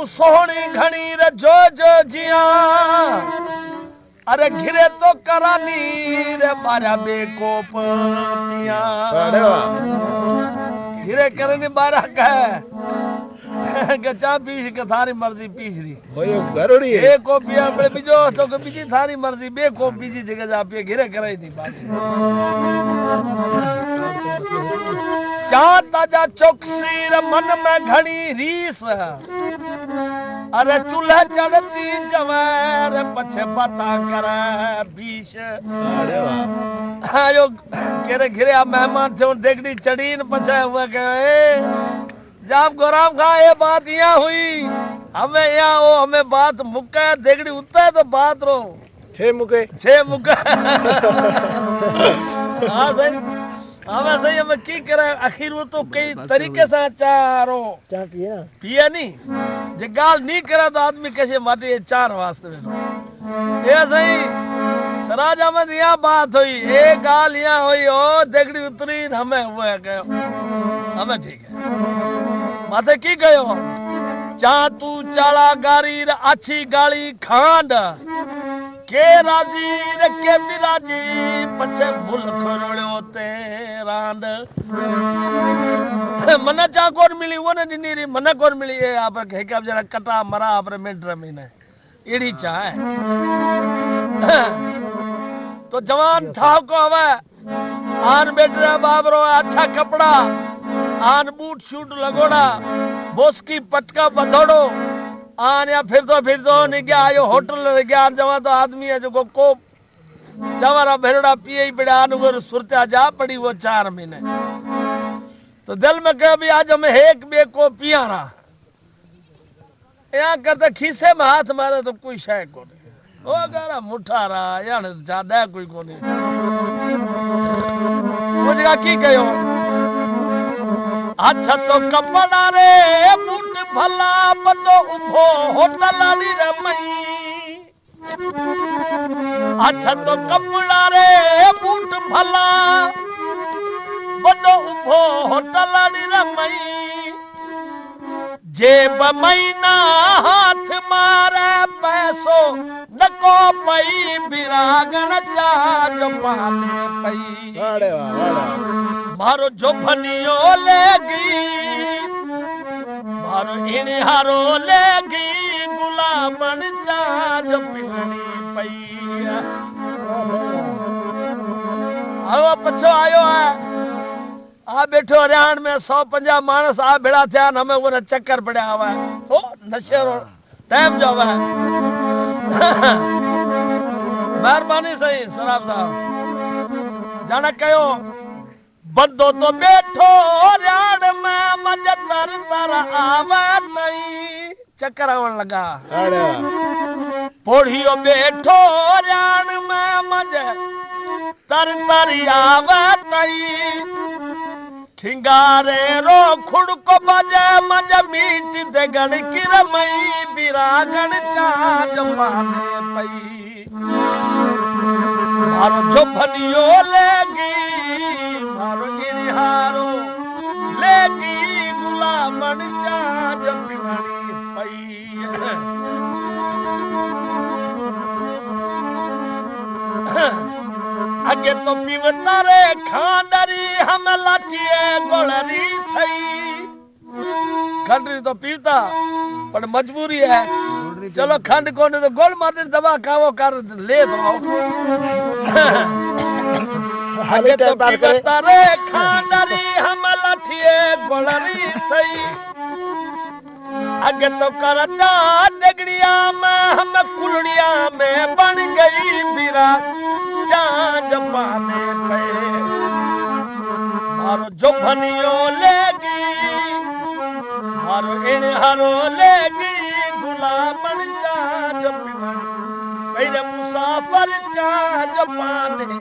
सोहनी घणी रे जो जो जिया अरे घिरे तो करानी रे बारा बेकोप पिया घिरे करनी बारा के चा पीस के थारी मर्जी पीस रही ओयो गरोड़ी है एक को पिया बड़े बिजो तो के बीजी थारी मर्जी बे को बीजी जगह जा पिए घिरे कराई नहीं बात चांद ताजा चौकसी रे मन में घणी रीस अरे चूल्हा चढ़ती जवार पछे पता करे बीश अरे वाह आयो केरे घिरे आ मेहमान थे देखड़ी चढ़ीन पछे हुए के जब गोराम खा ये बात यहाँ हुई हमें यहाँ हो हमें बात मुक्का देखड़ी उतना है तो बात रो छे मुके हाँ सही हमें सही हमें की करे आखिर वो तो कई तरीके से चारो क्या पिया पिया नहीं जे गाल नहीं करा तो आदमी कैसे माटे ये चार वास्ते में ये सही सराज अहमद यहाँ बात हुई एक गाल यहाँ हुई ओ देखड़ी उतरी हमें हुआ गयो हमें ठीक है माथे की गयो चा तू चाला गारी अच्छी गाली खांड के राजी रे के बिराजी पछे मुल्क रोड़ो ते रांड मना चा कोर मिली वो ने दिनी मना कोर मिली है आप के के जरा कटा मरा आप मिनट महीने एड़ी चा है तो जवान ठाव को हवे आन बेटे बाबरो अच्छा कपड़ा आन बूट शूट लगोड़ा बोसकी पटका बथोड़ो आन या फिर तो नहीं गया आयो होटल में गया जवा तो आदमी है जो को चवारा भेड़ा पिए ही पड़ा अनुगर सुरता जा पड़ी वो 4 महीने तो दिल में कहे भी आज हमें एक बे को पिया रहा यहाँ करते खीसे में हाथ मारे तो कोई शय को नहीं ओ गारा मुठा रहा यार ज्यादा कोई को नहीं मुझे की कहो अच्छा तो कपड़ा रे बूट भला बदो उभो होटल आली रे मई अच्छा तो कपड़ा रे बूट भला बदो उभो होटल आली रे मई जेब महीना हाथ मारे पैसो नको पई बिरागन चाज पाले पई अरे वाह मारो जो फनियो लेगी मारो इनहारो लेगी गुलामन चाज पिगनी पई आओ पछो आयो है आ बैठो हरियाण में 150 मानस आ भेड़ा थे हमें वो चक्कर पड़ा हुआ है तो नशे टाइम जो है मेहरबानी सही सराब साहब जाना कहो बंदो तो बैठो हरियाण में मजे तर तर आवे नहीं चक्कर आवन लगा पोढ़ियो बैठो हरियाण में मजे तर तर आवे नहीं खिंगारे रो खुड़को बजे मजे मीट दे गण किरमई बिरागण चाज पाले पई मारो जो भनियो लेगी मारो गिरहारो लेगी गुलामन चाज पिवणी पई आगे तो पीवता रे खांडरी हम लाठिए गोलरी थई खंडरी तो पीवता पर मजबूरी है चलो खंड कोने तो गोल मार दवा खाओ कर ले दो आगे तो पीवता रे खांडरी हम लाठिए गोलरी थई आगे तो करता डगड़िया में हम कुलड़िया भनियो लेगी मारो इन हरो लेगी गुलामन चाज पहले मुसाफिर चाज पाने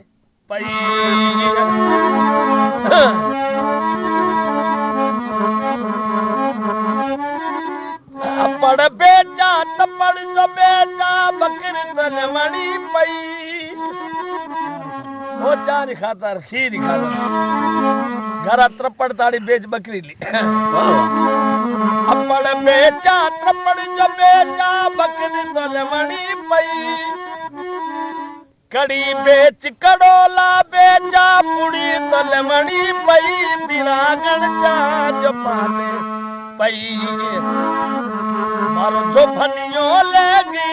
पई पड़ बेटा तपड़ जो बेटा बकर तलवणी पई वो चार खातर खीर खातर घरा त्रपड़ ताड़ी बेच बकरी ली अपड़ बेचा त्रपड़ जो बेचा बकरी तलवणी पई कड़ी बेच कड़ोला बेचा पुड़ी तलवणी पई बिरागण चाज पाने पई मारो जो भनियो लेगी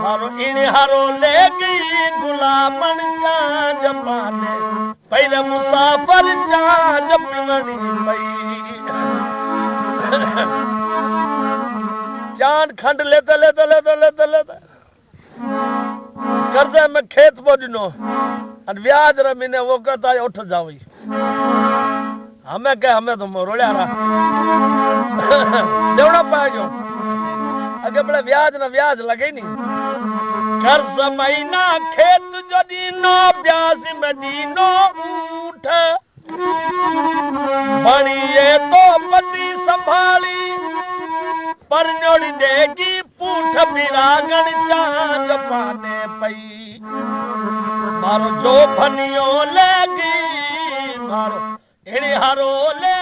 मारो इनहारो लेगी गुलामन चाज पाने पहले मुसाफिर चाज पिवणी पई चांद खंड लेते लेते लेते लेते लेते कर्जे में खेत बोझनो और ब्याज रमीने वो कहता है उठ जाओ हमें क्या हमें तो रोलिया रहा देवड़ा पाएगो अगे बड़े ब्याज ना ब्याज लगे नहीं कर्ज महीना खेत जो दीनो ब्याज में दीनो ऊठ बनिए तो पति संभाली पर नोड़ी देगी पूठ बिरागण चाज पाने पई मारो जो भनियो लेगी मारो इन्हें हरो ले